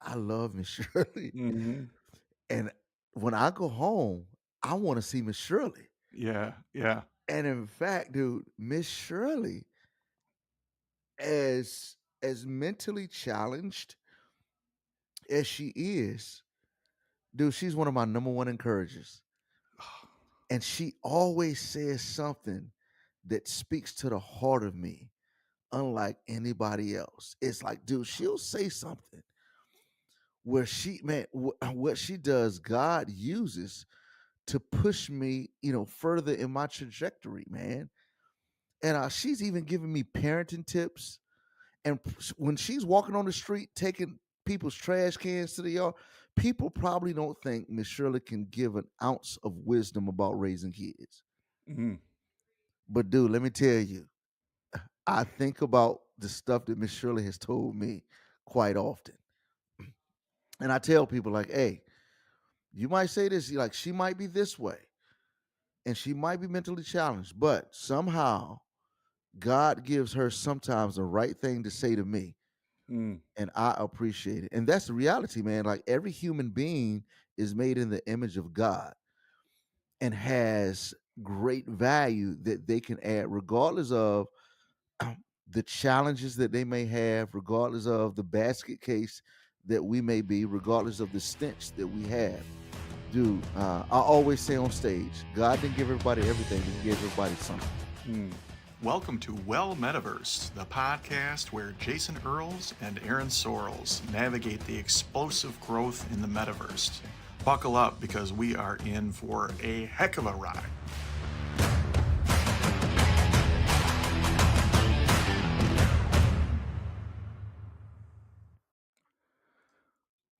I love Miss Shirley. Mhm. And when I go home, I wanna see Miss Shirley. Yeah, yeah. And in fact, dude, Miss Shirley, as as mentally challenged as she is, dude, she's one of my number one encouragers. And she always says something that speaks to the heart of me, unlike anybody else. It's like, dude, she'll say something where she, man, what she does, God uses to push me, further in my trajectory, man. And she's even giving me parenting tips. And when she's walking on the street taking people's trash cans to the yard, people probably don't think Miss Shirley can give an ounce of wisdom about raising kids. Mhm. But dude, let me tell you, I think about the stuff that Miss Shirley has told me quite often. And I tell people like, hey, you might say this, like she might be this way and she might be mentally challenged, but somehow God gives her sometimes the right thing to say to me. Mm. And I appreciate it. And that's the reality, man. Like every human being is made in the image of God and has great value that they can add, regardless of the challenges that they may have, regardless of the basket case that we may be, regardless of the stench that we have. Dude, I always say on stage, God didn't give everybody everything, He gave everybody something. Mm. Welcome to Well Metaversed, the podcast where Jason Earls and Aaron Sorrels navigate the explosive growth in the metaverse. Buckle up because we are in for a heck of a ride.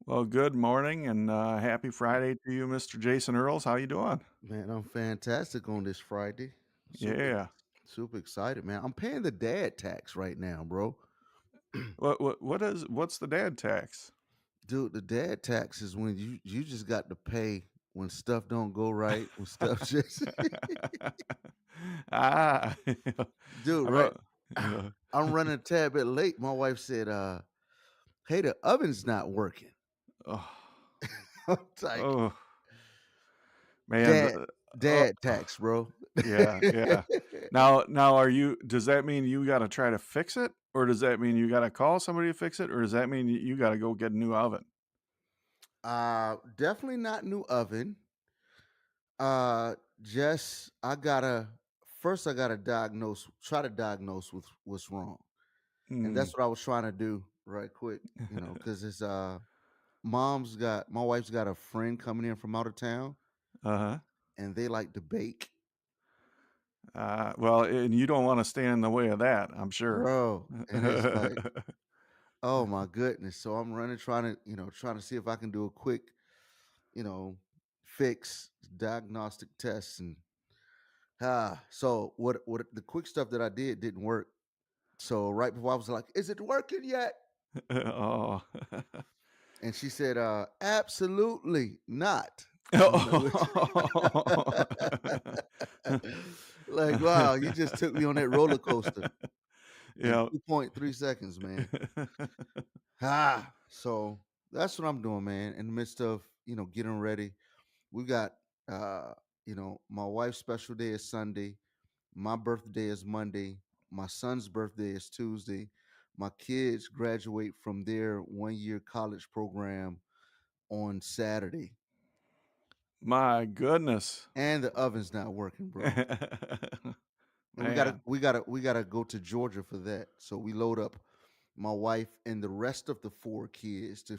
Well, good morning and happy Friday to you, Mr. Jason Earls. How you doing? Man, I'm fantastic on this Friday. Super, Yeah. super excited, man. I'm paying the dad tax right now, bro. What's the dad tax? Dude, the dad tax is when you just got to pay when stuff don't go right, when stuff just Ah, dude, I right? wrote, yeah. I'm running a tad bit late. My wife said, hey, the oven's not working. Oh, I'm like, oh man. dad, Oh, dad tax, bro. yeah, yeah. Now, does that mean you got to try to fix it, or does that mean you got to call somebody to fix it, or does that mean you got to go get a new oven? Definitely not new oven. Just I gotta try to diagnose what's wrong. And Mm. that's what I was trying to do right quick, because it's my wife's got a friend coming in from out of town Uh-huh. and they like to bake. Well, and you don't want to stand in the way of that, I'm sure. Bro. And it's like, oh my goodness. So I'm running, trying to see if I can do a quick, you know, fix diagnostic tests and so what the quick stuff that I did didn't work. So right before I was like, is it working yet? Oh. And she said, absolutely not. I'm like, Oh. like, wow, you just took me on that roller coaster in Yeah. 2.3 seconds, man. So that's what I'm doing, man. In the midst of, getting ready. We got my wife's special day is Sunday, my birthday is Monday, my son's birthday is Tuesday. My kids graduate from their 1 year college program on Saturday. My goodness. And the oven's not working, bro. And we gotta Man. we gotta we gotta go to Georgia for that. So we load up my wife and the rest of the four kids to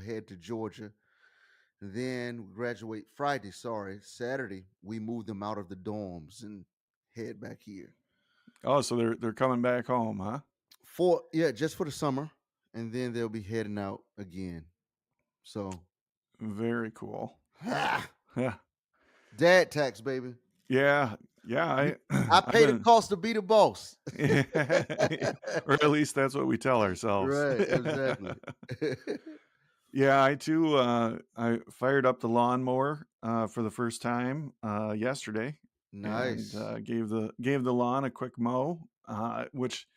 head to Georgia. Then we graduate Friday, sorry, Saturday, we move them out of the dorms and head back here. Oh, so they're coming back home, huh? Just for the summer. And then they'll be heading out again. So Very cool. ah, Yeah. dad tax, baby. Yeah. Yeah, You I I I've pay the been cost to be the boss. or at least that's what we tell ourselves. Right, exactly. Yeah, I too, I fired up the lawnmower, for the first time, yesterday and, Nice. gave the lawn a quick mow, which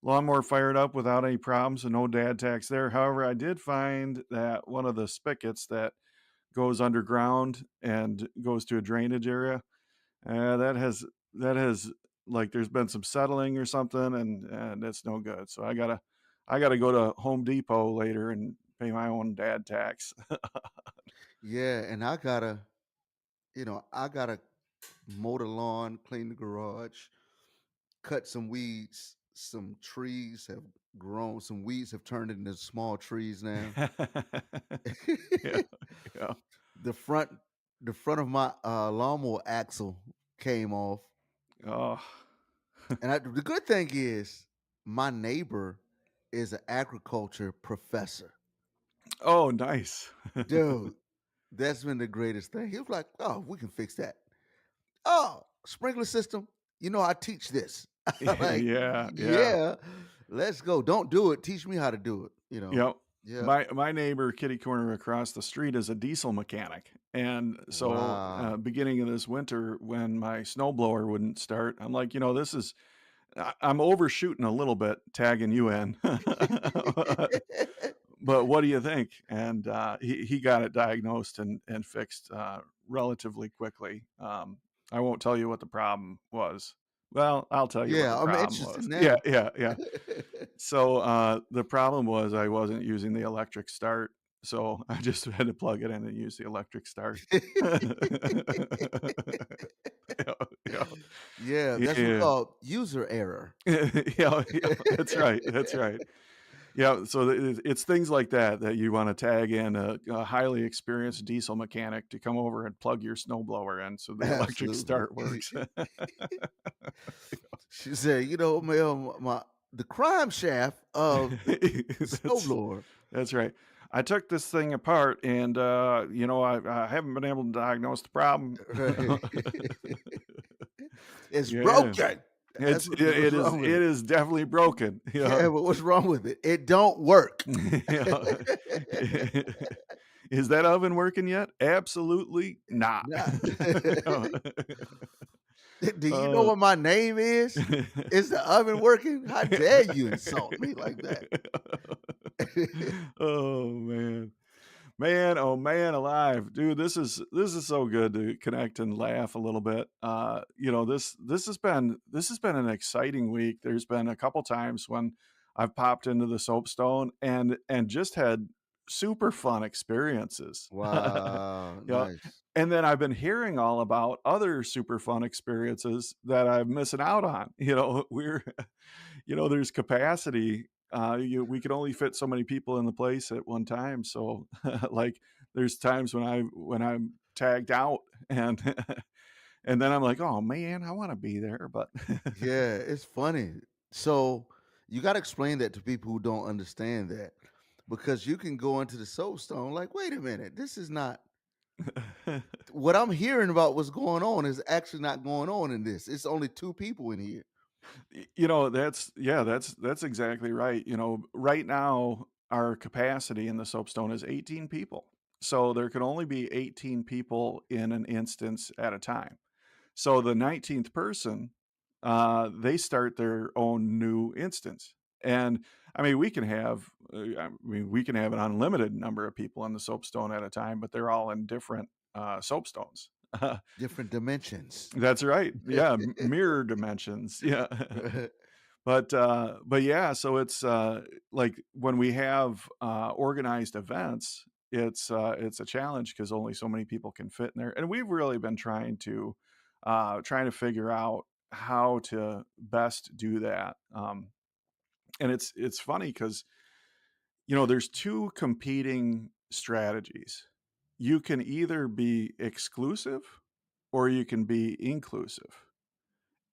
lawnmower fired up without any problems and no dad tax there. However, I did find that one of the spigots that goes underground and goes to a drainage area, that has like there's been some settling or something, and it's no good. So I gotta go to Home Depot later and pay my own dad tax. Yeah, and I gotta mow the lawn, clean the garage, cut some weeds. Some trees have grown. Some weeds have turned into small trees now. Yeah, yeah. the front the front of my lawnmower axle came off. Oh, And the good thing is my neighbor is an agriculture professor. oh, nice. Dude, that's been the greatest thing. He was like, "Oh, we can fix that. Oh, sprinkler system. I teach this." I'm like, Yeah, yeah. "Yeah, let's go. Don't do it. Teach me how to do it." Yep. Yeah. My neighbor kitty corner across the street is a diesel mechanic, and so Wow. beginning of this winter, when my snowblower wouldn't start, I'm like, this is I'm overshooting a little bit, tagging you in, but what do you think? And he got it diagnosed and fixed relatively quickly. I won't tell you what the problem was. Well, I'll tell you what the Yeah, I'm problem interested was. Yeah, now. yeah, yeah. So, the problem was I wasn't using the electric start, so I just had to plug it in and use the electric start. Yeah, yeah, Yeah, that's what we yeah. call user error. Yeah, yeah, that's right, that's right. Yeah, so it's things like that that you wanna tag in a highly experienced diesel mechanic to come over and plug your snowblower in so the electric Absolutely. start works. She said, the crime shaft of the That's snowblower. that's right. I took this thing apart and, I haven't been able to diagnose the problem. Right. It's Yeah. broken. That's It's what's it what's is wrong with it it. is definitely broken, yeah. Yeah, but what's wrong with it? It don't work. Yeah. Is that oven working yet? Absolutely not. Not. Yeah. Do you know Uh, what my name is? Is the oven working? How dare you insult me like that? Oh, man. Man, oh man alive. Dude, this is so good to connect and laugh a little bit. This has been an exciting week. There's been a couple times when I've popped into the soapstone and just had super fun experiences. Wow, Yeah. nice. And then I've been hearing all about other super fun experiences that I'm missing out on. There's capacity. We can only fit so many people in the place at one time. So, like, there's times when I'm tagged out, and and then I'm like, oh man, I want to be there, but Yeah, it's funny. So you got to explain that to people who don't understand that because you can go into the soapstone like, wait a minute, this is not what I'm hearing about what's going on is actually not going on in this. It's only two people in here. that's exactly right. Right now our capacity in the soapstone is 18 people, so there can only be 18 people in an instance at a time. So the 19th person, they start their own new instance. And I mean, we can have an unlimited number of people in the soapstone at a time, but they're all in different soapstones. Different dimensions. That's right. Yeah, mirror dimensions. Yeah. But yeah, so it's like when we have organized events, it's a challenge because only so many people can fit in there, and we've really been trying to figure out how to best do that. And it's funny because there's two competing strategies. You can either be exclusive or you can be inclusive.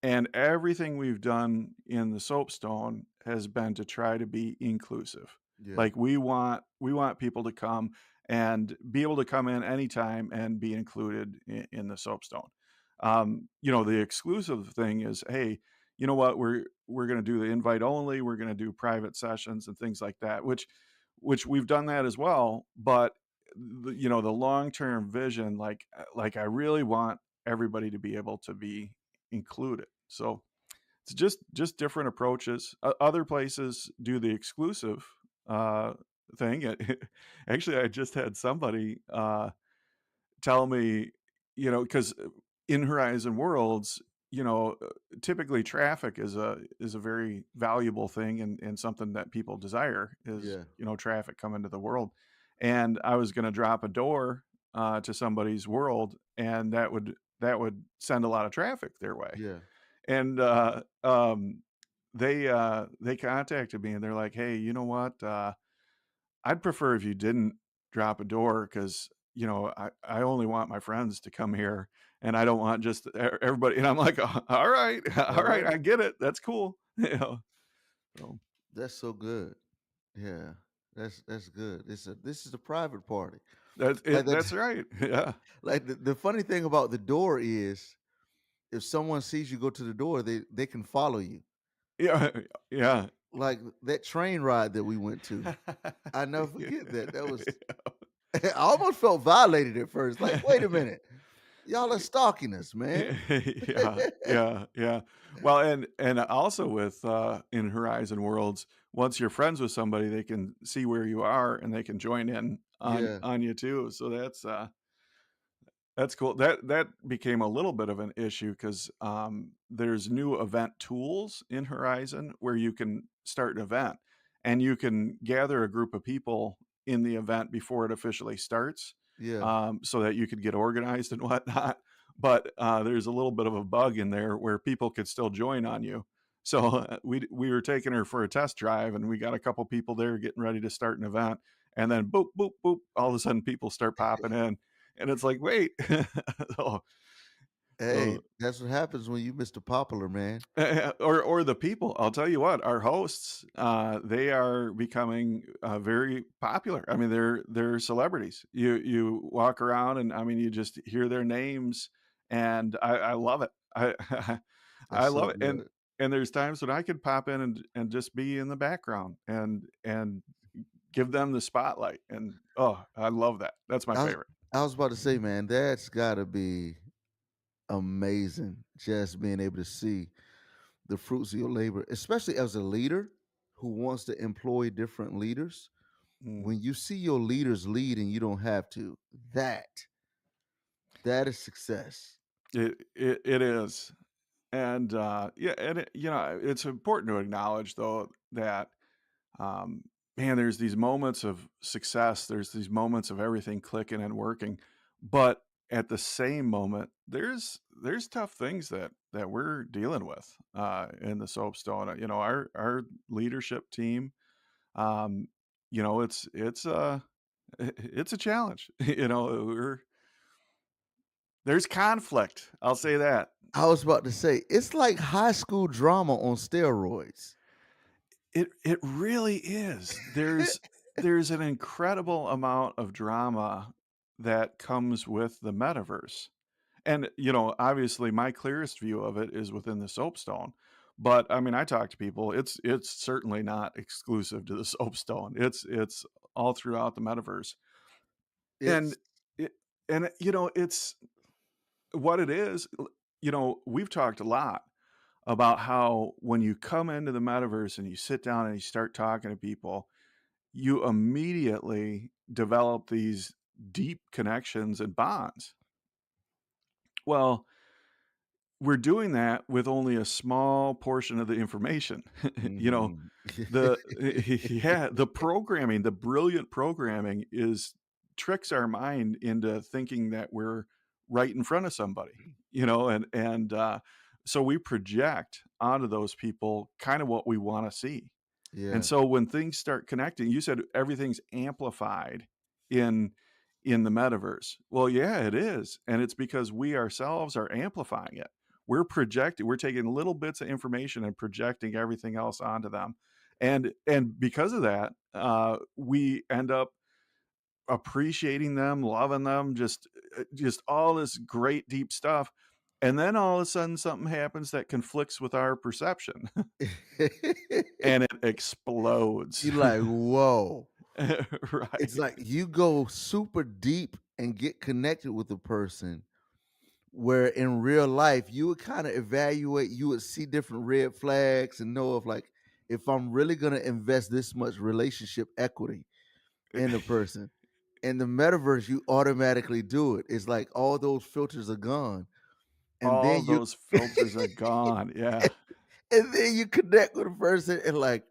And everything we've done in the soapstone has been to try to be inclusive. Yeah. Like we want people to come and be able to come in anytime and be included in the soapstone. The exclusive thing is, hey, you know what? We're going to do the invite only. We're going to do private sessions and things like that, which we've done that as well. But the long term vision, like I really want everybody to be able to be included. So it's just different approaches. Other places do the exclusive uh, thing. Actually, I just had somebody tell me, because in Horizon Worlds, typically traffic is a very valuable thing and something that people desire is, Yeah, traffic come into the world. And I was going to drop a door to somebody's world, and that would send a lot of traffic their way. yeah, And they contacted me and they're like, "Hey, you know what? I'd prefer if you didn't drop a door because, I only want my friends to come here and I don't want just everybody." And I'm like, All right, all all right, right. I get it. That's cool." So That's so good. Yeah, that's good. This is a private party. that's Like it. that. That's right. Yeah. Like the funny thing about the door is, if someone sees you go to the door, they can follow you. Yeah. Yeah. Like that train ride that we went to. I never forget that. That was I almost felt violated at first. Like, wait a minute, y'all are stalking us, man. Yeah, yeah, yeah. Well, and also with in Horizon Worlds, once you're friends with somebody, they can see where you are and they can join in on Yeah, on you too. So that's cool. That became a little bit of an issue because there's new event tools in Horizon where you can start an event and you can gather a group of people in the event before it officially starts, yeah. so that you could get organized and whatnot. But there's a little bit of a bug in there where people could still join on you. So we were taking her for a test drive, and we got a couple people there getting ready to start an event, and then boop boop boop, all of a sudden people start popping in, and it's like, wait. so, Hey, so that's what happens when you Mr. Popular, man. or the people. I'll tell you what, our hosts, they are becoming very popular. I mean, they're celebrities. You walk around, and I mean, you just hear their names, and I love it. I I That's so love it. And good. there's times when I could pop in and just be in the background and give them the spotlight. And oh, I love that. That's my I was favorite. I was about to say, man, that's got to be amazing. Just being able to see the fruits of your labor, especially as a leader who wants to employ different leaders. Mm. When you see your leaders lead and you don't have to, that that is success. It is. And yeah, and it's important to acknowledge though that um, man, there's these moments of success, there's these moments of everything clicking and working, but at the same moment, there's tough things that we're dealing with in the soapstone. Our leadership team, um, it's it's a challenge. There's conflict. I'll say that. I was about to say it's like high school drama on steroids. It really is. There's an incredible amount of drama that comes with the metaverse. And, obviously my clearest view of it is within the soapstone. But I mean, I talk to people, it's certainly not exclusive to the soapstone. It's all throughout the metaverse. And It's it and it's what it is. We've talked a lot about how when you come into the metaverse and you sit down and you start talking to people, you immediately develop these deep connections and bonds. Well, we're doing that with only a small portion of the information. you know, mhm. the yeah, the programming, the brilliant programming is tricks our mind into thinking that we're right in front of somebody, and so we project onto those people kind of what we want to see. And Yeah, so when things start connecting, you said everything's amplified in in the metaverse. Well, yeah, it is. And it's because we ourselves are amplifying it. We're taking little bits of information and projecting everything else onto them. And because of that, we end up appreciating them, loving them, just all this great deep stuff. And then all of a sudden something happens that conflicts with our perception and it explodes. you like whoa. It's Right. like you go super deep and get connected with the person, where in real life you would kind of evaluate, you would see different red flags and know if like if I'm really gonna invest this much relationship equity in a person. In the metaverse, you automatically do it. It's like all those filters are gone. And All then you those filters are gone. Yeah. and then you connect with a person and like,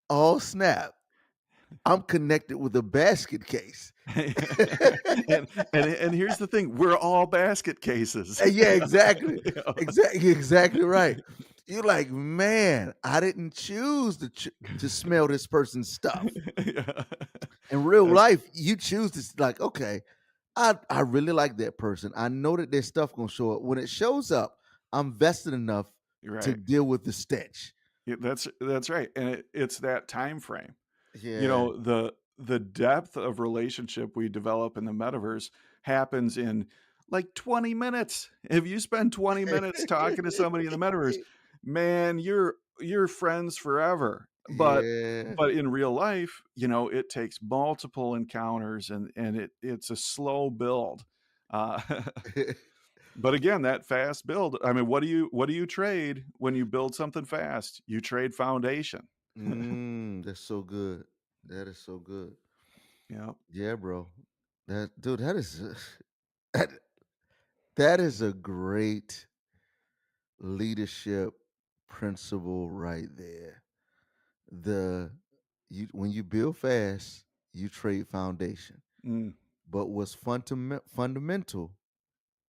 oh snap, I'm connected with a basket case. And here's the thing, we're all basket cases. Yeah, exactly. You know? Exactly right. You're like, man, I didn't choose to smell this person's stuff. Yeah. In real That's life, you choose to like, okay, I really like that person. I know that their stuff gonna show up. When it shows up, I'm vested enough to right. deal with the stench. Yeah, that's right, and it's that time frame. You Yeah. know, the depth of relationship we develop in the metaverse happens in like 20 minutes. If you spend 20 minutes talking to somebody in the metaverse, man, you're friends forever. Yeah. But in real life, you know, it takes multiple encounters and it's a slow build. Uh, but again, that fast build, I mean, what do you trade when you build something fast? You trade foundation. That's so good. That is so good. Yeah. Yeah, bro. That dude, that is that, that is a great leadership principle right there. The you when you build fast, you trade foundation. Mm, But what's fundamental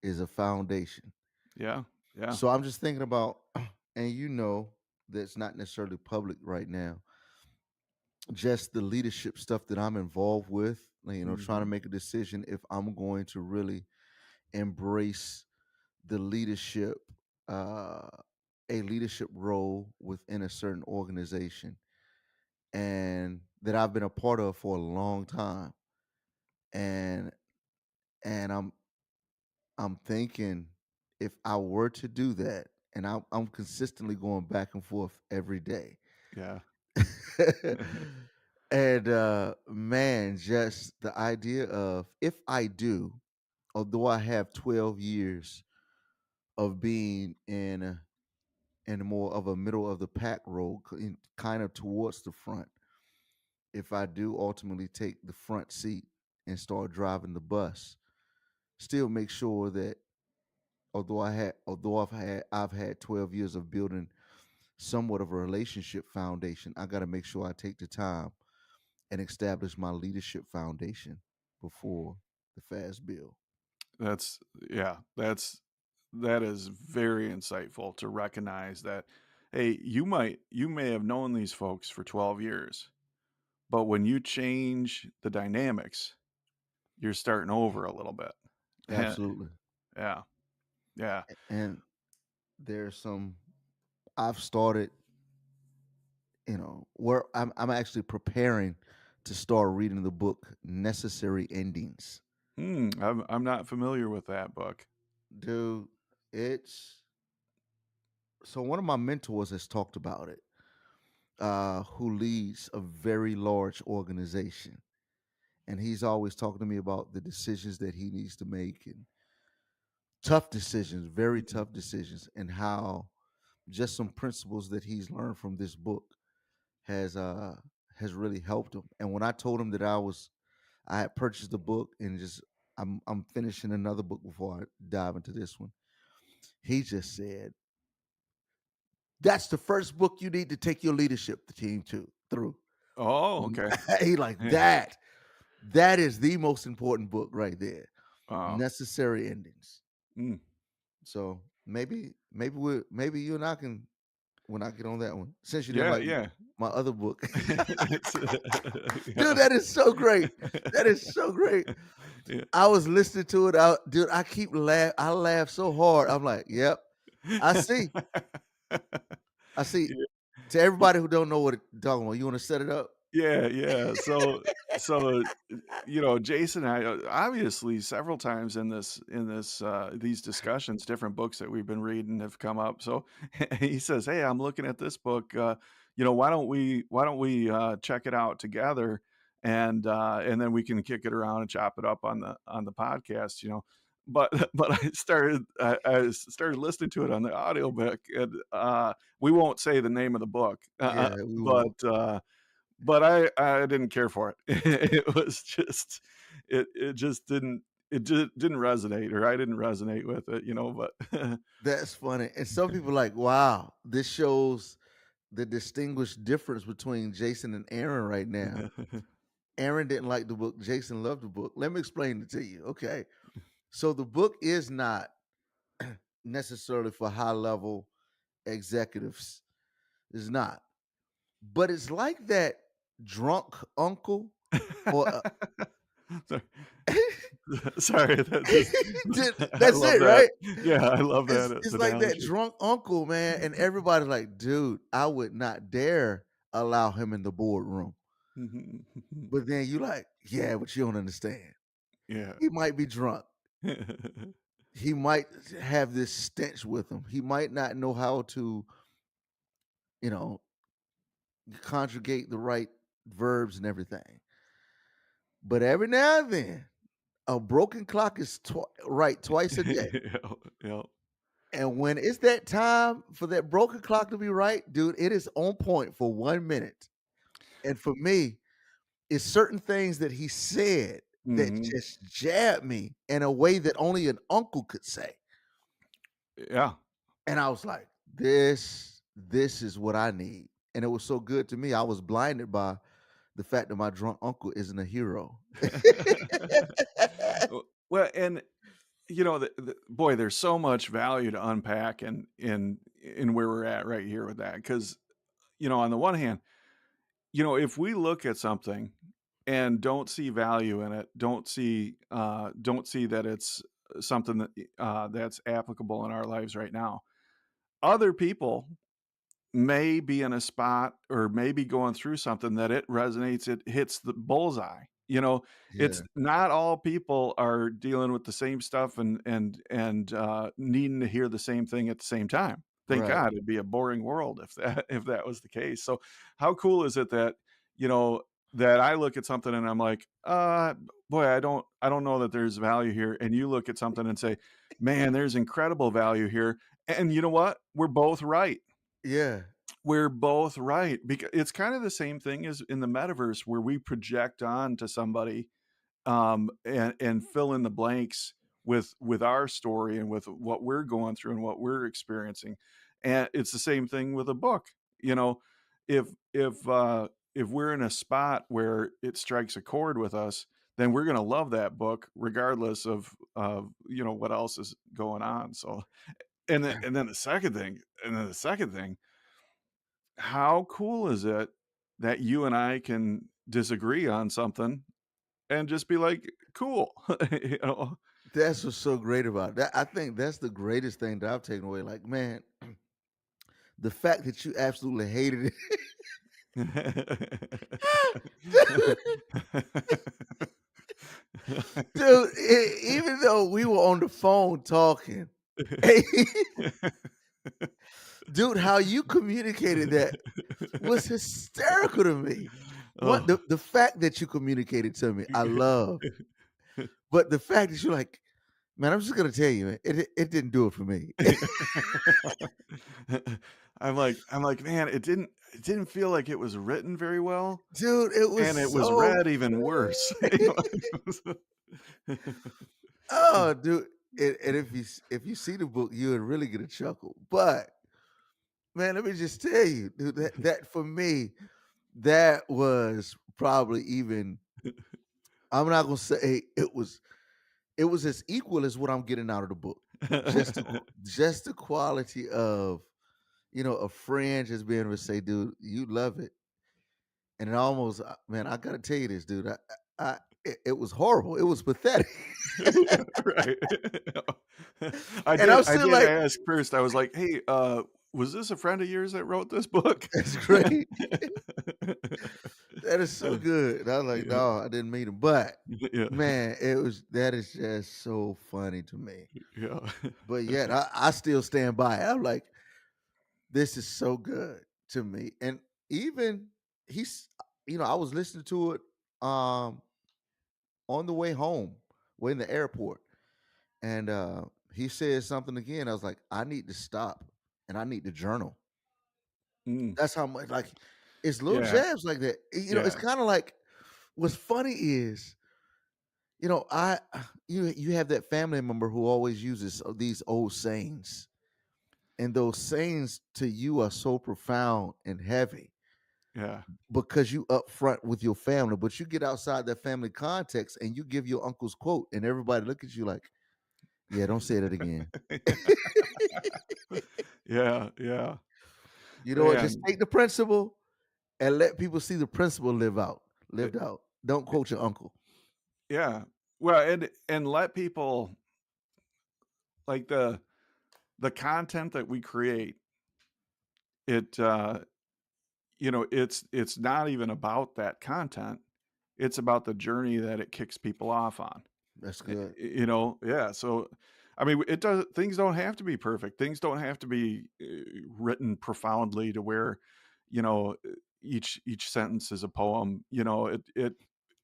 is a foundation. yeah. Yeah. So I'm just thinking about, and you know, that's not necessarily public right now. Just the leadership stuff that I'm involved with, like, trying to Mhm. make a decision if I'm going to really embrace the leadership, uh, a leadership role within a certain organization, and that I've been a part of for a long time, and and I'm thinking if I were to do that, and I'm consistently going back and forth every day. Yeah. And man, just the idea of if I do, although I have 12 years of being in more of a middle of the pack role, kind of towards the front, if I do ultimately take the front seat and start driving the bus, still make sure that although I've had 12 years of building somewhat of a relationship foundation, I got to make sure I take the time and establish my leadership foundation before the fast build. That's yeah, that is very insightful to recognize that, hey, you may have known these folks for 12 years, but when you change the dynamics, you're starting over a little bit. Absolutely. Yeah. Yeah. And there's some I've started, where I'm actually preparing to start reading the book Necessary Endings. I'm not familiar with that book. Dude, it's so one of my mentors has talked about it, who leads a very large organization. And he's always talking to me about the decisions that he needs to make and tough decisions, very Mhm. tough decisions, and how just some principles that he's learned from this book has uh has really helped him. And when I told him that I had purchased the book and just I'm finishing another book before I dive into this one, he just said, "That's the first book you need to take your leadership team to through." Oh, okay. He like that. That is the most important book right there. Wow. Necessary Endings. Mm. So maybe you and I can when I get on that one. Since you didn't Yeah, like yeah. my other book. It's Dude, yeah. that is so great. That is so great. Yeah. I was listening to it out, dude. I laugh so hard. I'm like, yep, I see. I see. Yeah. To everybody who don't know what it's talking about, you want to set it up? Yeah, yeah. So, you know, Jason and I, obviously several times in these discussions, different books that we've been reading have come up. So he says, "Hey, I'm looking at this book. You know, why don't we check it out together, and then we can kick it around and chop it up on the podcast." You know, but I started listening to it on the audiobook, and we won't say the name of the book, Yeah, we won't. but I didn't care for it. It was just it just didn't resonate, or I didn't resonate with it, but That's funny. And some people are like, wow, this shows the distinguished difference between Jason and Aaron right now. Aaron didn't like the book. Jason loved the book. Let me explain it to you. Okay. So the book is not necessarily for high level executives. It's not. But it's like that drunk uncle or Sorry. Sorry, that just I that's love it, that. right? Yeah, I love that It's like that analogy. drunk uncle, man. And everybody's like, dude, I would not dare allow him in the boardroom. But then you like, yeah, but you don't understand. Yeah. He might be drunk. He might have this stench with him. He might not know how to, you know, conjugate the right verbs and everything. But every now and then, a broken clock is right twice a day. Yeah, yeah. And when it's that time for that broken clock to be right, dude, it is on point for 1 minute. And for me, it's certain things that he said that Mhm. just jabbed me in a way that only an uncle could say. Yeah. And I was like, this is what I need. And it was so good to me. I was blinded by the fact that my drunk uncle isn't a hero. Well, and boy, there's so much value to unpack in where we're at right here with that, because on the one hand, if we look at something and don't see value in it, don't see that it's something that's applicable in our lives right now, other people may be in a spot or may be going through something that it resonates, it hits the bullseye. It's Yeah, not all people are dealing with the same stuff and needing to hear the same thing at the same time. Thank right. God, it'd be a boring world if that if that was the case. So how cool is it that, you know, that I look at something and I'm like, boy, I don't know that there's value here. And you look at something and say, man, there's incredible value here. And you know what? We're both right. Yeah, We're both right, because it's kind of the same thing as in the metaverse, where we project on to somebody, and fill in the blanks with our story and with what we're going through and what we're experiencing. And it's the same thing with a book. You know, if if if we're in a spot where it strikes a chord with us, then we're going to love that book regardless of what else is going on. So, and then the second thing, how cool is it that you and I can disagree on something and just be like, "Cool." You know? that's what's so great about it. That. I think that's the greatest thing that I've taken away. Like, man, the fact that you absolutely hated it. Dude, even though we were on the phone talking, dude, how you communicated that was hysterical to me. What Oh. the fact that you communicated to me, I love. But the fact that you're like, man, I'm just gonna tell you, man, it didn't do it for me. I'm like, "Man, it didn't feel like it was written very well, Dude, it was and it was so read even worse." You know? It was- oh, dude. And if you see the book, you would really get a chuckle. But man, let me just tell you, dude, that for me, that was probably even I'm not gonna say it was as equal as what I'm getting out of the book. Just the quality of a friend just being able to say, dude, you love it. And it almost man, I gotta tell you this, dude. It was horrible. It was pathetic. Right. I And did I'm I still did like, ask first, I was like, "Hey, was this a friend of yours that wrote this book?" that's great. That is so good. And I was like, Yeah, no, I didn't meet him. But yeah, man, that is just so funny to me. yeah. But yet I still stand by it. I'm like, this is so good to me. And even he's I was listening to it um on the way home, way in the airport. And he said something again. I was like, I need to stop and I need to journal. Mm. That's how much like it's little Yeah, jabs like that. It's yeah, kind of like what's funny is, I you have that family member who always uses these old sayings, and those sayings to you are so profound and heavy yeah. because you upfront with your family, but you get outside that family context and you give your uncle's quote, and everybody look at you like, yeah, don't say that again. Yeah, yeah. You know what? Just Man, take the principle and let people see the principle eh, lived out. Don't quote your uncle. yeah. Well, and let people like the content that we create, it, it's not even about that content. It's about the journey that it kicks people off on. That's good. Yeah, so, I mean, it does things don't have to be perfect. Things don't have to be, written profoundly to where, you know, each sentence is a poem,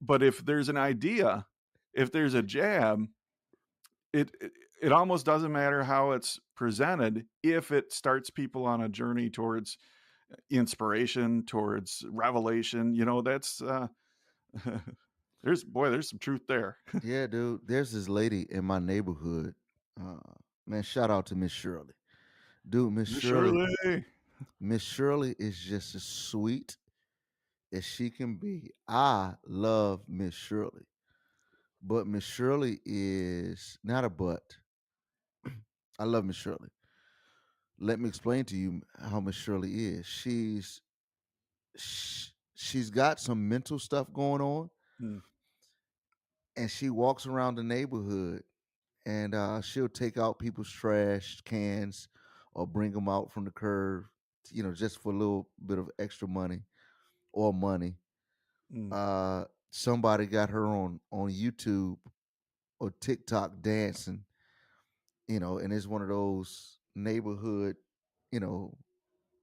but if there's an idea, if there's a jab, it almost doesn't matter how it's presented if it starts people on a journey towards inspiration, towards revelation, that's, there's some truth there. Yeah, dude. There's this lady in my neighborhood. Uh, man, shout out to Miss Shirley. Dude, Miss Shirley. Miss Shirley is just as sweet as she can be. I love Miss Shirley. But Miss Shirley is not a but. I love Miss Shirley. Let me explain to you how Miss Shirley is. She's got some mental stuff going on, Mm, and she walks around the neighborhood, and she'll take out people's trash cans or bring them out from the curb, just for a little bit of extra money or money. mm, Somebody got her on YouTube or TikTok dancing, and it's one of those neighborhood, you know,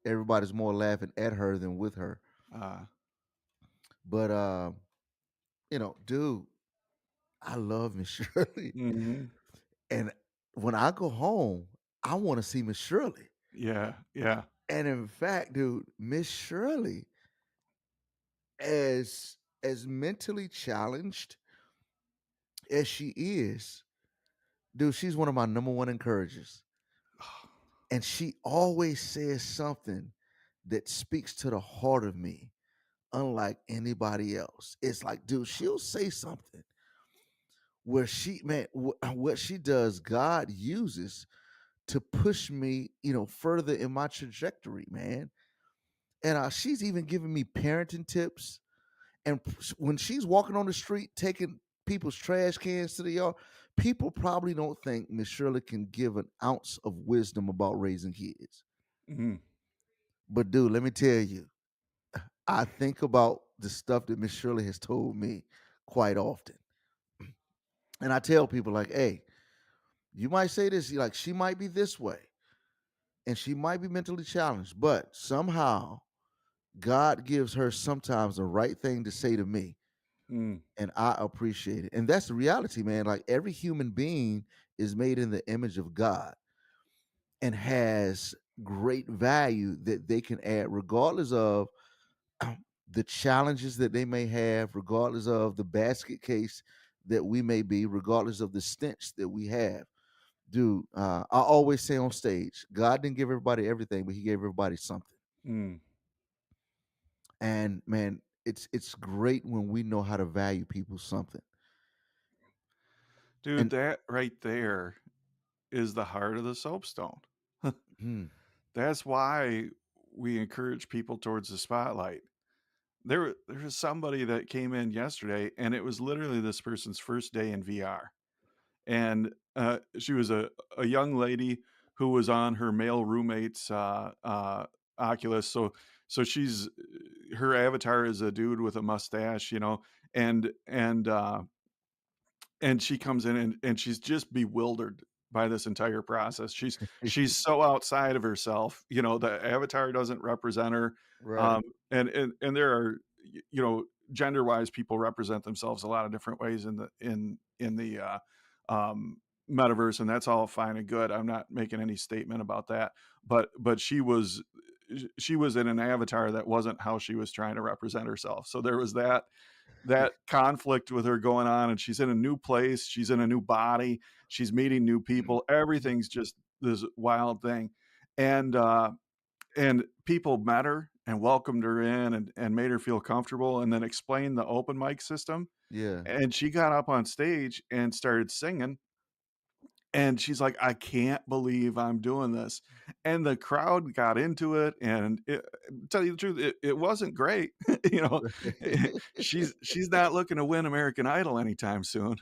everybody's more laughing at her than with her. uh, But dude, I love Miss Shirley. mhm. And when I go home, I want to see Miss Shirley. Yeah, yeah. And in fact, dude, Miss Shirley, as mentally challenged as she is, dude, she's one of my number one encouragers. And she always says something that speaks to the heart of me, unlike anybody else. It's like, dude, she'll say something where what she does, God uses to push me, further in my trajectory, man. And she's even giving me parenting tips. And when she's walking on the street taking people's trash cans to the yard, people probably don't think Miss Shirley can give an ounce of wisdom about raising kids. Mhm, But dude, let me tell you, I think about the stuff that Miss Shirley has told me quite often. And I tell people like, hey, you might say this, like she might be this way and she might be mentally challenged, but somehow God gives her sometimes the right thing to say to me, mm, and I appreciate it. And that's the reality, man. Like every human being is made in the image of God and has great value that they can add, regardless of the challenges that they may have, regardless of the basket case that we may be, regardless of the stench that we have. Dude, I always say on stage, God didn't give everybody everything, but He gave everybody something. mm. And man, it's great when we know how to value people something. Dude, And that right there is the heart of the soapstone. hmm, That's why we encourage people towards the spotlight. There was somebody that came in yesterday, and it was literally this person's first day in VR. And, she was a young lady who was on her male roommate's, Oculus, so her avatar is a dude with a mustache, and and, uh and she comes in and she's just bewildered by this entire process. She's so outside of herself, the avatar doesn't represent her, right. um, and there are, gender-wise, people represent themselves a lot of different ways in the, um metaverse, and that's all fine and good. I'm not making any statement about that. But she was in an avatar that wasn't how she was trying to represent herself. So there was that conflict with her going on, and she's in a new place, she's in a new body, she's meeting new people, everything's just this wild thing. And people met her and welcomed her in, and made her feel comfortable, and then explained the open mic system. Yeah. And she got up on stage and started singing, and she's like, I can't believe I'm doing this. And the crowd got into it, and tell you the truth, it wasn't great. you know she's not looking to win American Idol anytime soon.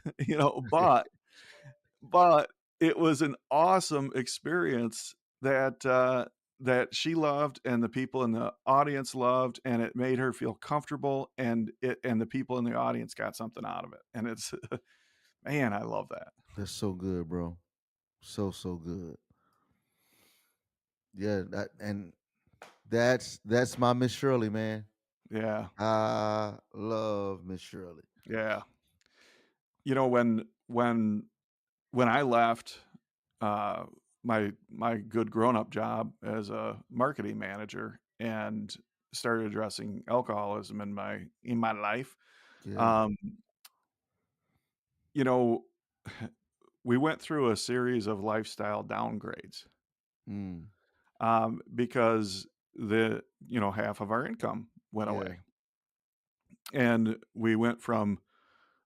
But it was an awesome experience that she loved, and the people in the audience loved, and it made her feel comfortable, and the people in the audience got something out of it. And it's man, I love that. That's so good, bro. So good. Yeah, that's my Miss Shirley, man. Yeah. I love Miss Shirley. Yeah. When I left uh, my good grown up job as a marketing manager and started addressing alcoholism in my life, Yeah. um, you know, we went through a series of lifestyle downgrades, Mm. because half of our income went Yeah. away, and we went from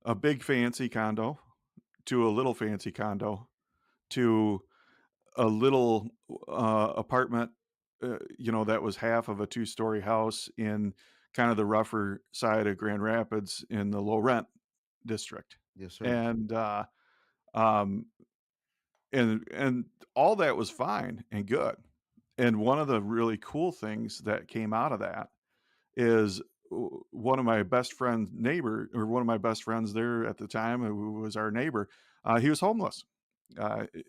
a big fancy condo to a little fancy condo to a little apartment, that was half of a two-story house in kind of the rougher side of Grand Rapids in the low rent district. Yes, sir. And um, and all that was fine and good. And one of the really cool things that came out of that is one of my best friend's neighbor, or one of my best friends there at the time, who was our neighbor. He was homeless.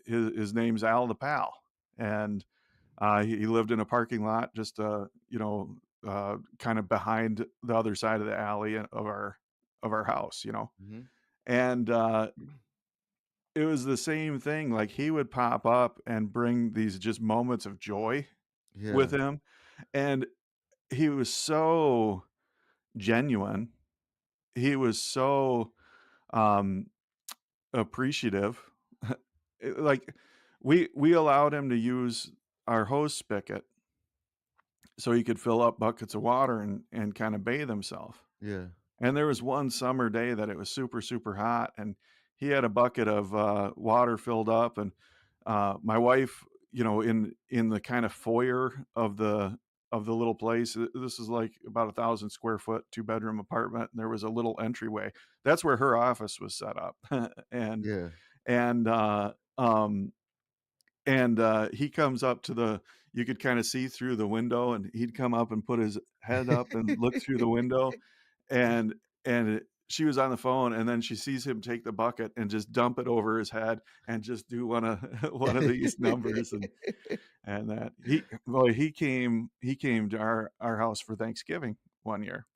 His name's Al the Pal, and he lived in a parking lot just kind of behind the other side of the alley of our house. Hmm. And it was the same thing. Like, he would pop up and bring these just moments of joy Yeah. with him, and he was so genuine. He was so um, appreciative. Like, we allowed him to use our hose spigot so he could fill up buckets of water and kind of bathe himself. Yeah. And there was one summer day that it was super, super hot, and he had a bucket of water filled up, and my wife, in the kind of foyer of the little place. This is like about 1,000 square foot, 2-bedroom apartment. And there was a little entryway. That's where her office was set up. and Yeah. and he comes up to you could kind of see through the window, and he'd come up and put his head up and look through the window, and she was on the phone, and then she sees him take the bucket and just dump it over his head and just do one of one of these numbers. And that he came to our house for Thanksgiving one year.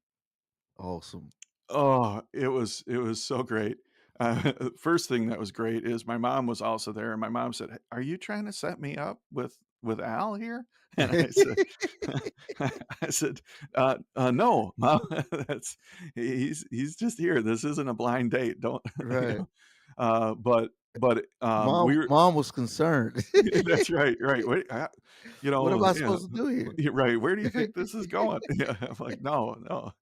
Awesome. Oh, it was so great. First thing that was great is my mom was also there, and my mom said, "Hey, are you trying to set me up with Al here?" And I said, "I said, no, Mom. He's just here. This isn't a blind date. Don't Right. But Mom, we were." mom was concerned. That's right, right. Wait, What am I yeah, supposed to do here? right. Where do you think this is going? Yeah, I'm like, no, no.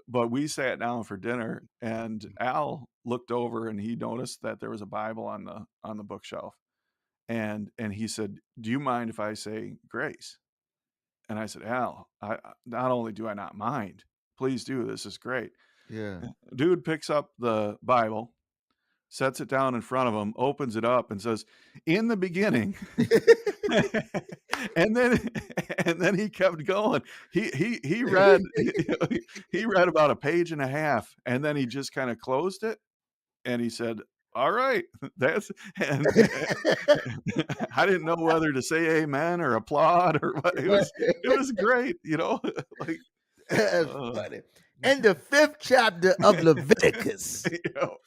But we sat down for dinner, and Al looked over, and he noticed that there was a Bible on the bookshelf, and he said, "Do you mind if I say grace?" And I said, "Al, I not only do I not mind, please do. This is great." Yeah. Dude picks up the Bible, sets it down in front of him, opens it up, and says, "In the beginning." and then he kept going. He read he read about a page and a half, and then he just kind of closed it, and he said, "All right, that's." And I didn't know whether to say amen or applaud or what. It was great, like That's funny. in the 5th chapter of Leviticus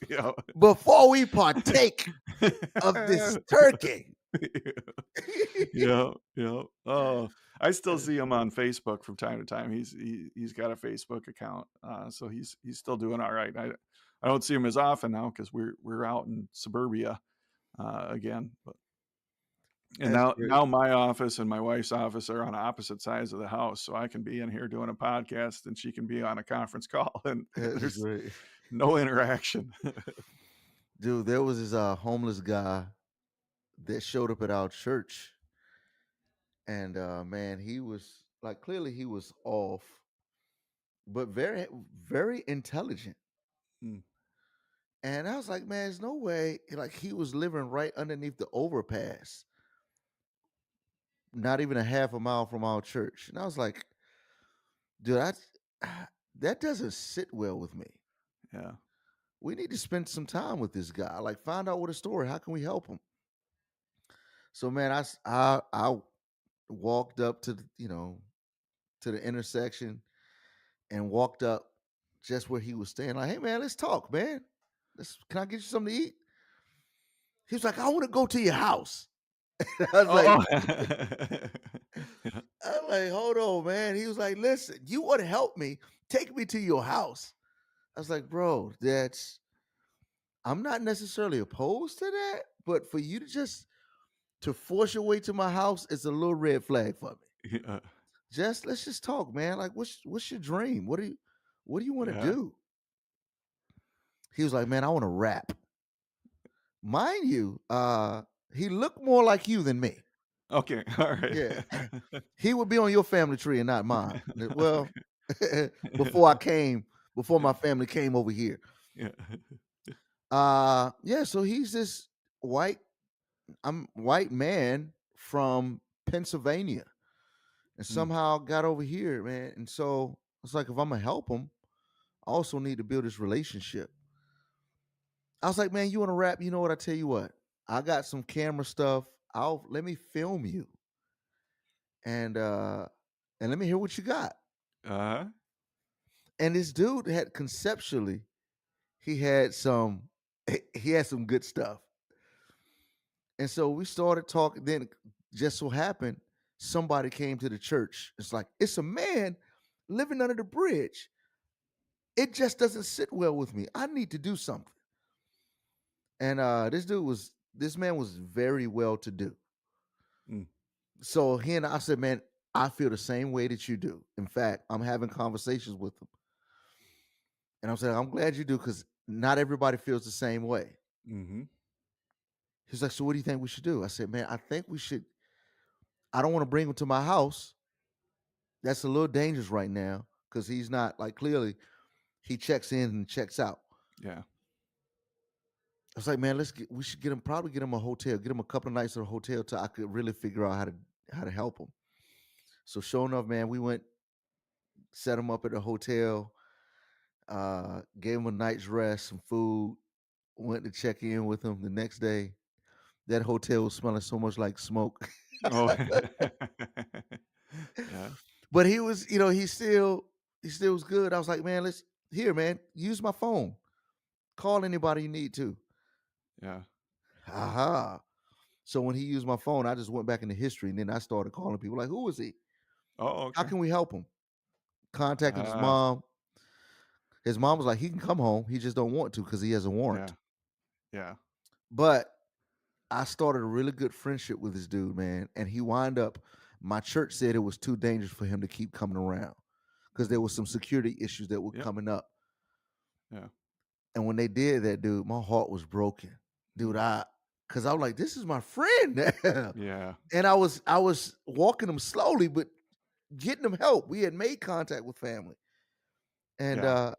Yeah. before we partake of this turkey. Yeah, yeah. Oh, I still see him on Facebook from time to time. He's got a Facebook account, so he's still doing all right. I don't see him as often now because we're out in suburbia again. But and That's great. now my office and my wife's office are on opposite sides of the house, so I can be in here doing a podcast and she can be on a conference call, and That's there's great. no interaction. Dude, there was this homeless guy that showed up at our church, and man, he was like, clearly he was off, but very, very intelligent. Mm, And I was like, man, there's no way. Like, he was living right underneath the overpass, not even a half a mile from our church. And I was like, dude, that doesn't sit well with me. yeah. We need to spend some time with this guy. Like, find out what his story. How can we help him? So, man, I walked up to to the intersection and walked up just where he was staying. Like, hey, man, let's talk, man. Can I get you something to eat? He was like, I want to go to your house. I was like, Oh, yeah. I'm like, hold on, man. He was like, listen, you want to help me? Take me to your house. I was like, bro, I'm not necessarily opposed to that, but for you to force your way to my house is a little red flag for me. Yeah. Let's just talk, man. Like, what's your dream? What do you want to Yeah. do? He was like, man, I want to rap. Mind you, he looked more like you than me. Okay. All right. Yeah. He would be on your family tree and not mine. Well, Okay. before before my family came over here. Yeah. Yeah, so he's this white white man from Pennsylvania and Mm. somehow got over here, man. And so it's like, if I'm gonna help him, I also need to build this relationship. I was like, man, you want to rap? You know what? I tell you what, I got some camera stuff. I'll let me film you and let me hear what you got. Uh-huh. And this dude had conceptually, he had some he had some good stuff. And so we started talking. Then just so happened, somebody came to the church. It's like, it's a man living under the bridge. It just doesn't sit well with me. I need to do something. And this man was very well to do. Mm. So he and I said, man, I feel the same way that you do. In fact, I'm having conversations with him. And I'm saying, I'm glad you do, because not everybody feels the same way. Mhm. He's like, so what do you think we should do? I said, man, I think we should. I don't want to bring him to my house. That's a little dangerous right now, because he's not, like, clearly he checks in and checks out. Yeah. I was like, man, we should probably get him a hotel, get him a couple of nights at a hotel till I could really figure out how to help him. So sure enough, man, we went, set him up at a hotel, gave him a night's rest, some food, went to check in with him the next day. That hotel was smelling so much like smoke. Oh. Yeah. But he was, he still was good. I was like, man, man, use my phone. Call anybody you need to. Yeah. Aha. So when he used my phone, I just went back into history, and then I started calling people like, who is he? Oh, How okay. can we help him? Contacted his Ah, mom. His mom was like, he can come home. He just don't want to because he has a warrant. yeah. Yeah. But I started a really good friendship with this dude, man. And he wound up, my church said it was too dangerous for him to keep coming around because there was some security issues that were Yep. coming up. Yeah. And when they did that, dude, my heart was broken. Dude, Mm. because I was like, this is my friend. Yeah. And I was walking him slowly, but getting him help. We had made contact with family. And Yeah.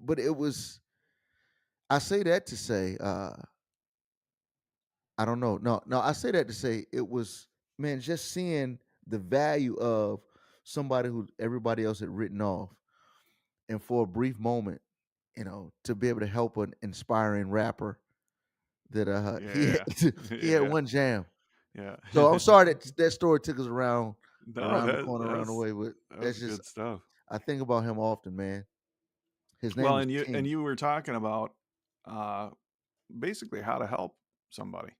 but it was, I say that to say, I don't know. No, I say that to say it was, man, just seeing the value of somebody who everybody else had written off. And for a brief moment, to be able to help an inspiring rapper that he Yeah. he had Yeah. one jam. Yeah. So I'm sorry that story took us around No, the corner, around the that's way, but that that's was just, good stuff. I think about him often, man. His name Well, was and King. you were talking about uh, basically how to help somebody,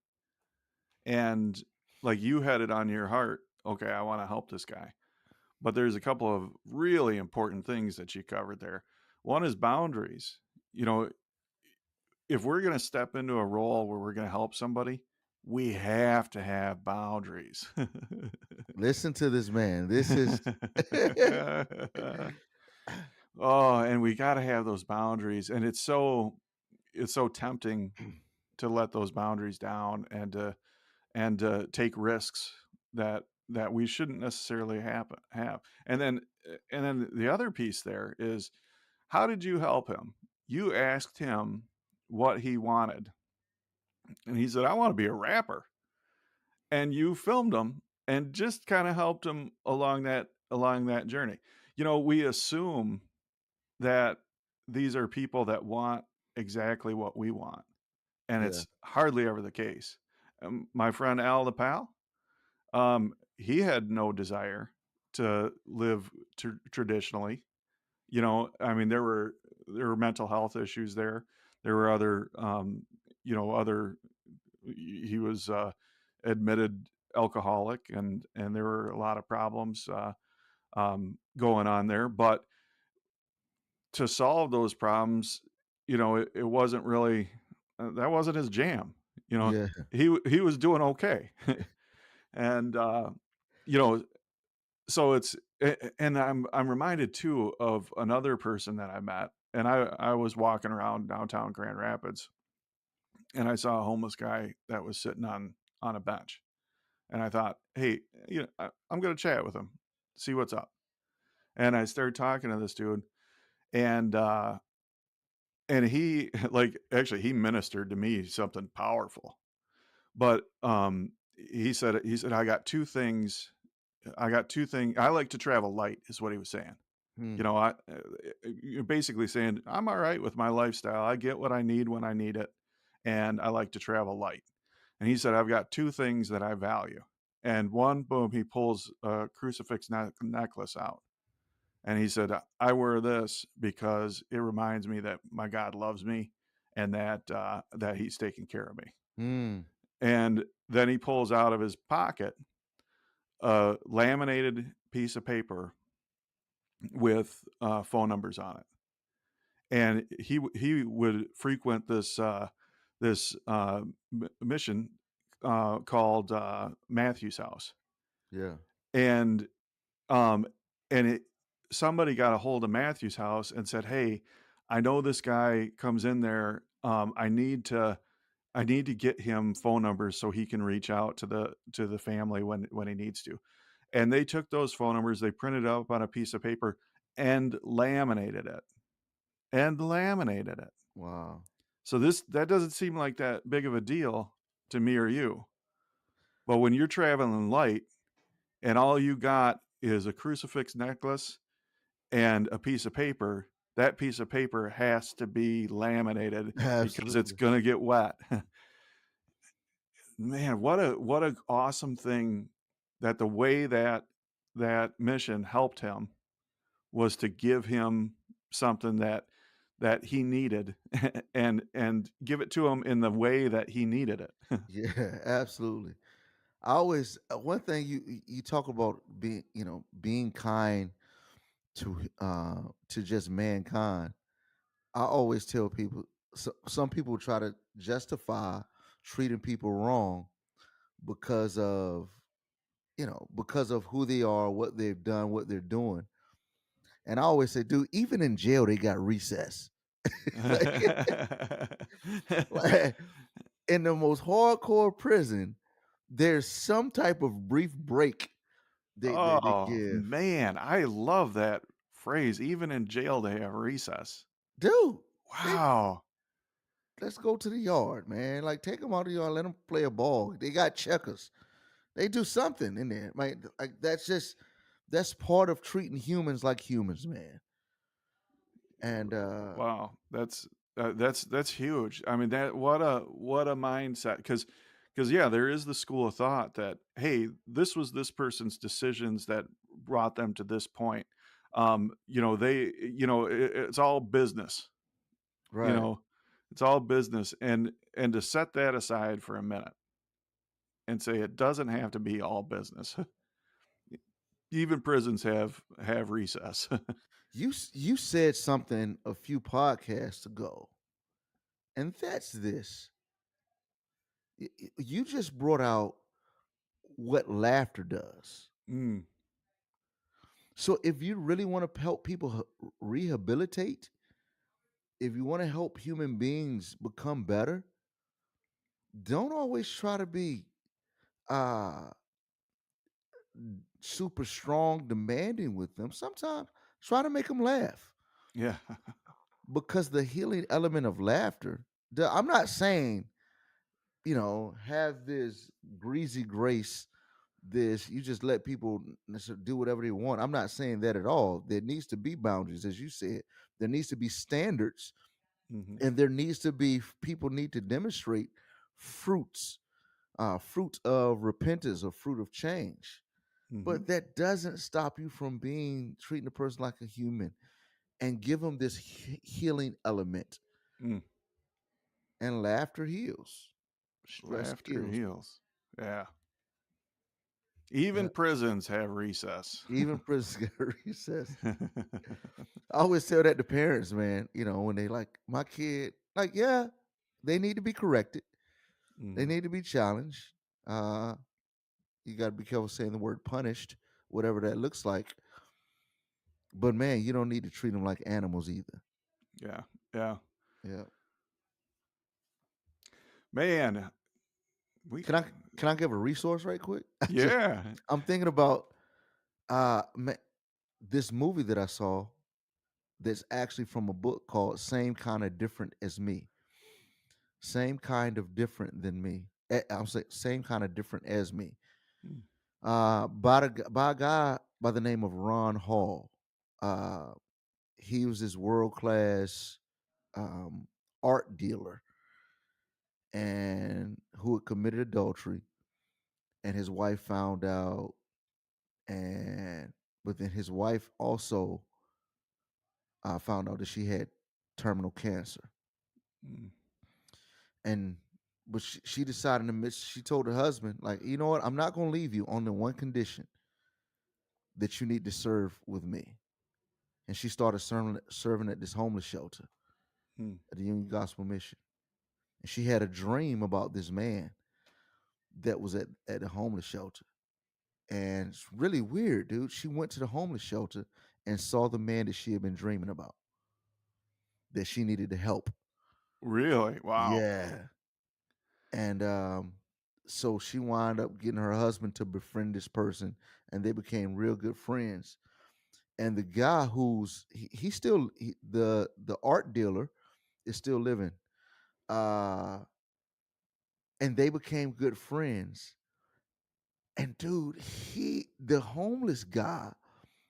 and like you had it on your heart. Okay, I want to help this guy, but there's a couple of really important things that you covered there. One is boundaries. You know, if we're going to step into a role where we're going to help somebody, we have to have boundaries. Listen to this man. This is Oh, and we got to have those boundaries, and it's so tempting to let those boundaries down and to take risks that we shouldn't necessarily have. And then the other piece there is, how did you help him? You asked him what he wanted, and he said, "I want to be a rapper." And you filmed him and just kind of helped him along that journey. You know, we assume that these are people that want exactly what we want, and yeah, it's hardly ever the case. My friend Al the Pal, he had no desire to live traditionally. You know, I mean, there were mental health issues there. There were other, other. He was admitted alcoholic, and there were a lot of problems going on there. But to solve those problems, you know, it wasn't really that wasn't his jam. You know, yeah, he was doing okay, and you know, so and I'm reminded too of another person that I met, and I was walking around downtown Grand Rapids, and I saw a homeless guy that was sitting on a bench, and I thought, hey, you know, I'm gonna chat with him, see what's up, and I started talking to this dude, and and he like actually he ministered to me something powerful, but he said I got two things. I like to travel light, is what he was saying. hmm, You know, you're basically saying I'm all right with my lifestyle. I get what I need when I need it, and I like to travel light. And he said I've got two things that I value, and one, boom, he pulls a crucifix necklace out, and he said I wear this because it reminds me that my God loves me, and that He's taking care of me. hmm, And then he pulls out of his pocket a laminated piece of paper with phone numbers on it, and he would frequent this mission called Matthew's house, yeah, and um, and it somebody got a hold of Matthew's house and said, "Hey, I know this guy comes in there. I need to get him phone numbers so he can reach out to the family when he needs to." And they took those phone numbers, they printed it up on a piece of paper and laminated it. wow, So that doesn't seem like that big of a deal to me or you. But when you're traveling light and all you got is a crucifix necklace and a piece of paper, that piece of paper has to be laminated because it's absolutely, gonna get wet. Man, what a awesome thing that the way that mission helped him was to give him something that he needed and give it to him in the way that he needed it. yeah, absolutely. I always one thing you talk about being being kind to just mankind. I always tell people some people try to justify treating people wrong because of because of who they are, what they've done, what they're doing. And I always say, dude, even in jail they got recess. like, like in the most hardcore prison, there's some type of brief break they Oh, give. man, I love that phrase. Even in jail, they have recess. Dude, they Wow. let's go to the yard, man. Like take them out of the yard, let them play a ball. They got checkers. They do something in there. Like that's part of treating humans like humans, man. And Wow, that's huge. I mean, that what a mindset. Because yeah, there is the school of thought that, hey, this was this person's decisions that brought them to this point. it's all business, you Right. know, it's all business. And to set that aside for a minute and say it doesn't have to be all business. Even prisons have recess. You said something a few podcasts ago, and that's this. You just brought out what laughter does. Mm, So if you really want to help people rehabilitate, if you want to help human beings become better, don't always try to be uh super strong, demanding with them. Sometimes try to make them laugh yeah. because the healing element of laughter. I'm not saying have this greasy grace. This you just let people do whatever they want. I'm not saying that at all. There needs to be boundaries, as you said. There needs to be standards, Hmm. and there needs to be people need to demonstrate fruits, fruit of repentance or fruit of change. Hmm. But that doesn't stop you from being treating a person like a human and give them this healing element. Mm. And laughter heals, stress Laughter kills. heals. Yeah. Even Yeah. prisons have recess. Even prison recess. I always tell that to parents, man. When they like my kid, like, yeah, they need to be corrected. They Mhm. need to be challenged. Uh, you got to be careful saying the word punished, whatever that looks like. But man, you don't need to treat them like animals either. Yeah. Yeah. Yeah. Man, we Can I can I give a resource right quick? yeah. I'm thinking about this movie that I saw that's actually from a book called Same Kind of Different as Me. Same kind of different than me. I'm saying same kind of different as me. Mm, By a guy by the name of Ron Hall. Uh, he was this world class um, art dealer and who had committed adultery, and his wife found out, and but then his wife also found out that she had terminal cancer, mm, and but she decided in the midst. She told her husband, like, you know what, I'm not going to leave you on the one condition that you need to serve with me. And she started serving at this homeless shelter mm. at the Union Gospel Mission. And she had a dream about this man that was at a homeless shelter. And it's really weird, dude. She went to the homeless shelter and saw the man that she had been dreaming about, that she needed to help. Really? Wow. Yeah. And so she wound up getting her husband to befriend this person, and they became real good friends. And the guy who's he still the art dealer is still living. Uh and they became good friends. And dude, the homeless guy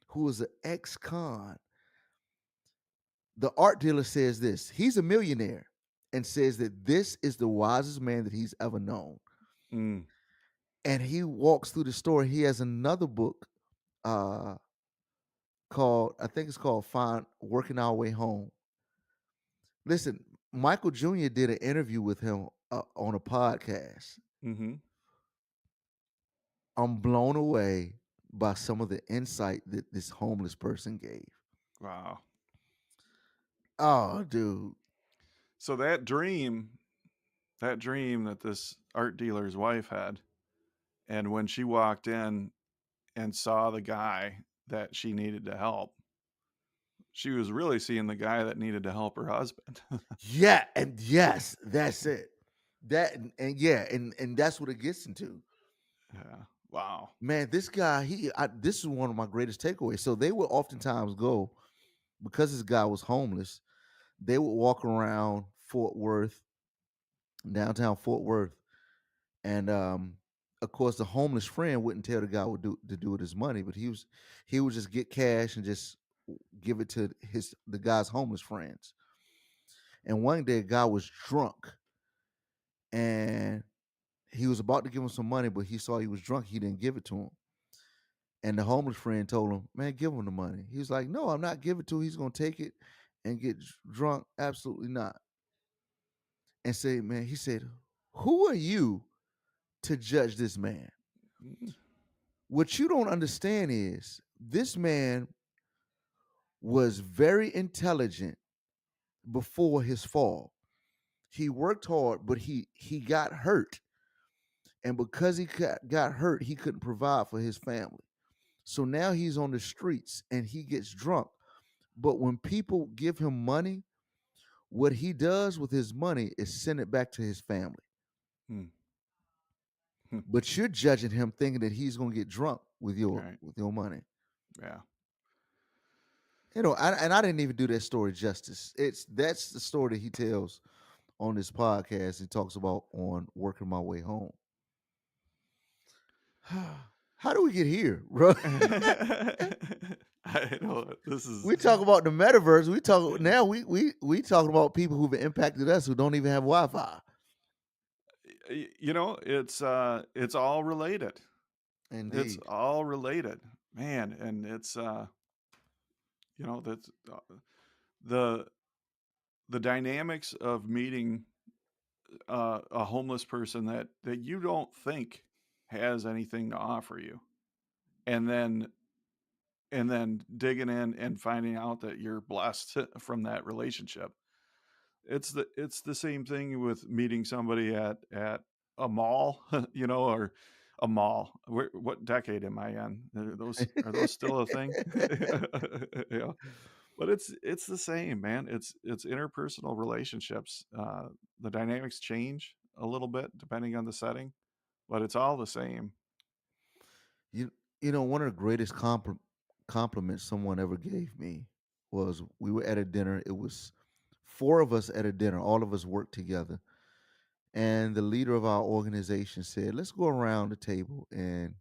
who was an ex-con, the art dealer says this. He's a millionaire and says that this is the wisest man that he's ever known. Mm, And he walks through the store. He has another book uh called, I think it's called Find Working Our Way Home. Listen, Michael Jr. did an interview with him on a podcast. mhm. I'm blown away by some of the insight that this homeless person gave. Wow. Oh, dude. So that dream that this art dealer's wife had, and when she walked in and saw the guy that she needed to help, she was really seeing the guy that needed to help her husband. Yeah, and yes, that's it. That and yeah, and that's what it gets into. Yeah. Wow. Man, this guy, this is one of my greatest takeaways. So they would oftentimes go, because this guy was homeless, they would walk around Fort Worth, downtown Fort Worth, and of course the homeless friend wouldn't tell the guy what to do with his money, but he would just get cash and just give it to the guy's homeless friends. And one day a guy was drunk, and he was about to give him some money, but he saw he was drunk, he didn't give it to him. And the homeless friend told him, "Man, give him the money." He was like, "No, I'm not giving it to him. He's gonna take it and get drunk." Absolutely not. And say, man, he said, "Who are you to judge this man?" Mm. What you don't understand is this man was very intelligent before his fall. He worked hard, but he got hurt. And because he got hurt, he couldn't provide for his family. So now he's on the streets and he gets drunk. But when people give him money, what he does with his money is send it back to his family. Hmm. Hmm. But you're judging him thinking that he's going to get drunk Right. with your money. Yeah. And I didn't even do that story justice. That's the story that he tells on this podcast. He talks about on Working My Way Home. How do we get here, bro? I know this is. We talk about the metaverse. We talk now. We talking about people who've impacted us who don't even have Wi-Fi. It's all related. It's Indeed. all related, man, and it's that's the the dynamics of meeting a homeless person that you don't think has anything to offer you, and then digging in and finding out that you're blessed from that relationship. It's the same thing with meeting somebody at a mall, or a mall. What decade am I in? Are those still a thing? Yeah. But it's the same, man. It's interpersonal relationships. The dynamics change a little bit depending on the setting, but it's all the same. You one of the greatest compliments someone ever gave me was we were at a dinner. It was four of us at a dinner. All of us worked together. And the leader of our organization said, "Let's go around the table and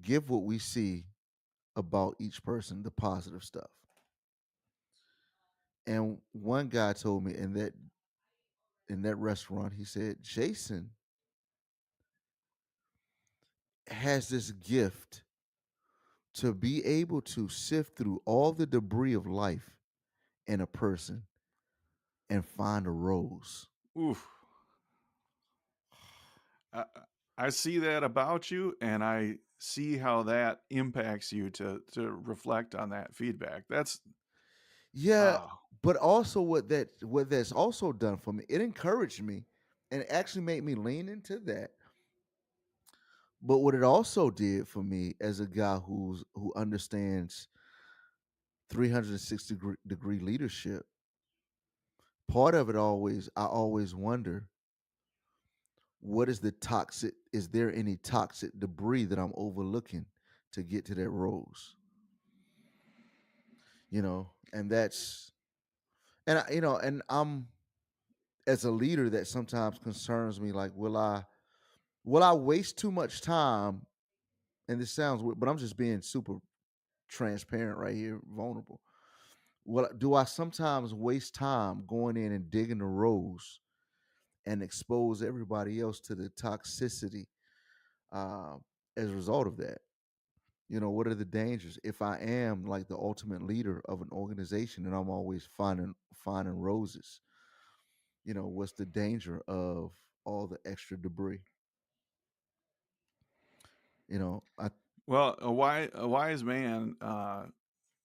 give what we see about each person, the positive stuff." And one guy told me in that restaurant, he said, "Jason has this gift to be able to sift through all the debris of life in a person and find a rose." Oof. I, I see that about you, and I see how that impacts you to reflect on that feedback. That's Yeah, oh, but also what that's also done for me, it encouraged me and it actually made me lean into that. But what it also did for me as a guy who understands 360 degree leadership, part of it always I always wonder, what is the toxic is there any toxic debris that I'm overlooking to get to that rose? And that's and and I'm as a leader that sometimes concerns me, like, will I waste too much time? And this sounds weird, but I'm just being super transparent right here, vulnerable. Well, do I sometimes waste time going in and digging the rose and expose everybody else to the toxicity uh, as a result of that? What are the dangers if I am like the ultimate leader of an organization and I'm always finding roses? What's the danger of all the extra debris? I well, a wise man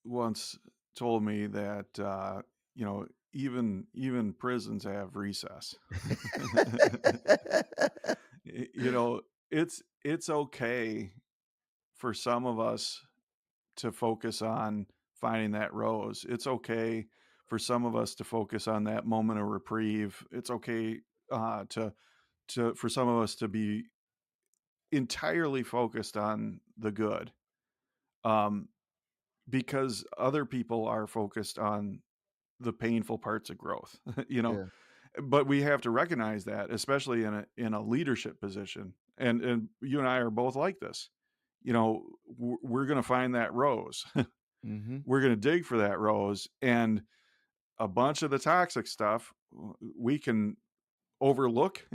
once told me that even prisons have recess. Y- you know, it's okay for some of us to focus on finding that rose. It's okay for some of us to focus on that moment of reprieve. It's okay to for some of us to be entirely focused on the good, um, because other people are focused on the painful parts of growth. you know, yeah. but we have to recognize that, especially in a leadership position. And you and I are both like this. We're going to find that rose. Mm-hmm. We're going to dig for that rose, and a bunch of the toxic stuff we can overlook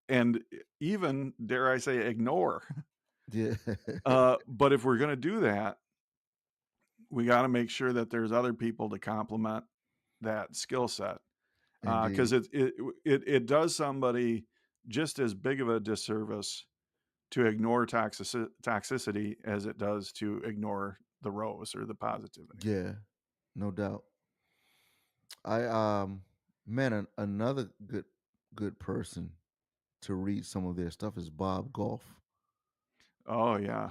and even, dare I say, ignore. Yeah. But if we're going to do that, we got to make sure that there's other people to complement that skill set, because Indeed. it does somebody just as big of a disservice to ignore toxicity as it does to ignore the rose or the positivity. Yeah. No doubt. I man, another good person to read some of their stuff is Bob Goff. Oh yeah.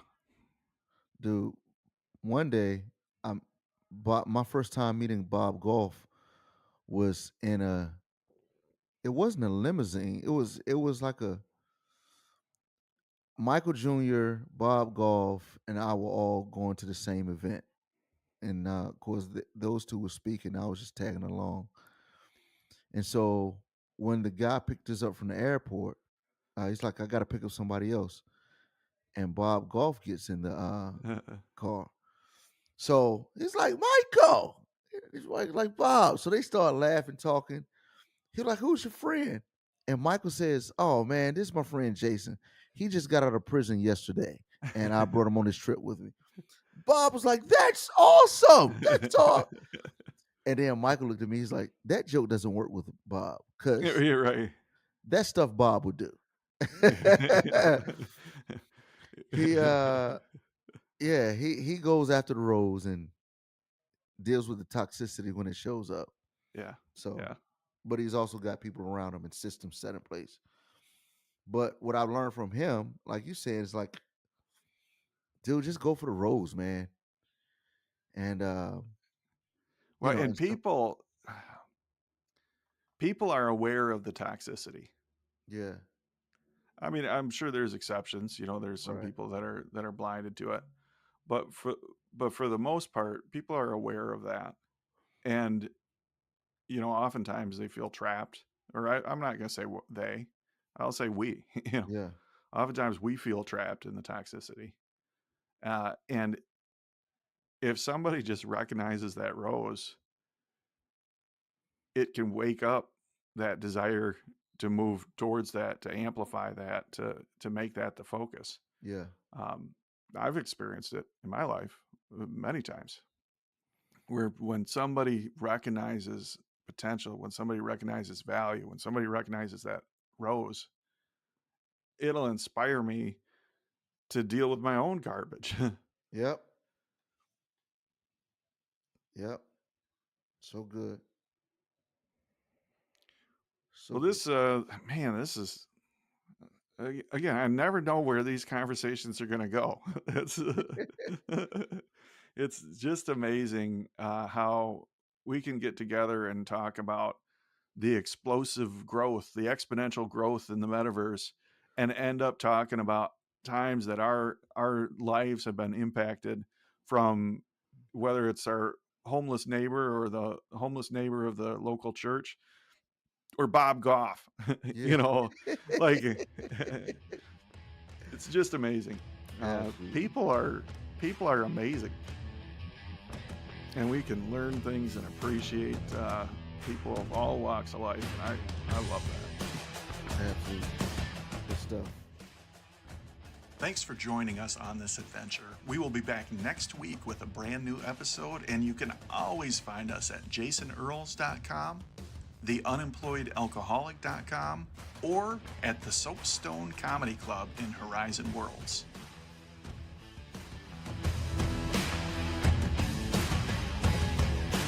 Dude, one day I'm my first time meeting Bob Goff was in a it wasn't a limousine. It was like a Michael Jr., Bob Goff, and I were all going to the same event. And of course those two were speaking. I was just tagging along. And so when the guy picked us up from the airport, he's like, I got to pick up somebody else. And Bob Goff gets in the car. So he's like, Michael. He's like Bob. So they start laughing, talking. He's like, who's your friend? And Michael says, oh, man, this is my friend Jason. He just got out of prison yesterday. And I brought him on this trip with me. Bob was like, that's awesome. That's all. And then Michael looked at me. He's like, that joke doesn't work with Bob because You're right. that stuff Bob would do. he yeah, he goes after the rose and deals with the toxicity when it shows up. Yeah. So, Yeah. but he's also got people around him and systems set in place. But what I've learned from him, like you said, is like, dude, just go for the rose, man. And Well, and and stuff. people are aware of the toxicity. Yeah, I mean, I'm sure there's exceptions. There's some right. people that are blinded to it, but for the most part, people are aware of that, and oftentimes they feel trapped. Or I'm not going to say they, I'll say we. Yeah, Oftentimes we feel trapped in the toxicity, and if somebody just recognizes that rose, it can wake up that desire to move towards that, to amplify that, to make that the focus. yeah, Um, I've experienced it in my life many times, where when somebody recognizes potential, when somebody recognizes value, when somebody recognizes that rose, it'll inspire me to deal with my own garbage. yep, yep. So good, so Well, good. this is again, I never know where these conversations are going to go. It's it's just amazing how we can get together and talk about the explosive growth, the exponential growth in the metaverse, and end up talking about times that our lives have been impacted, from whether it's our homeless neighbor or the homeless neighbor of the local church or Bob Goff. Yeah, Like it's just amazing. absolutely. People are amazing, and we can learn things and appreciate people of all walks of life. And I love that. Absolutely. Good stuff. Thanks for joining us on this adventure. We will be back next week with a brand new episode, and you can always find us at jasonearls.com, theunemployedalcoholic.com, or at the Soapstone Comedy Club in Horizon Worlds.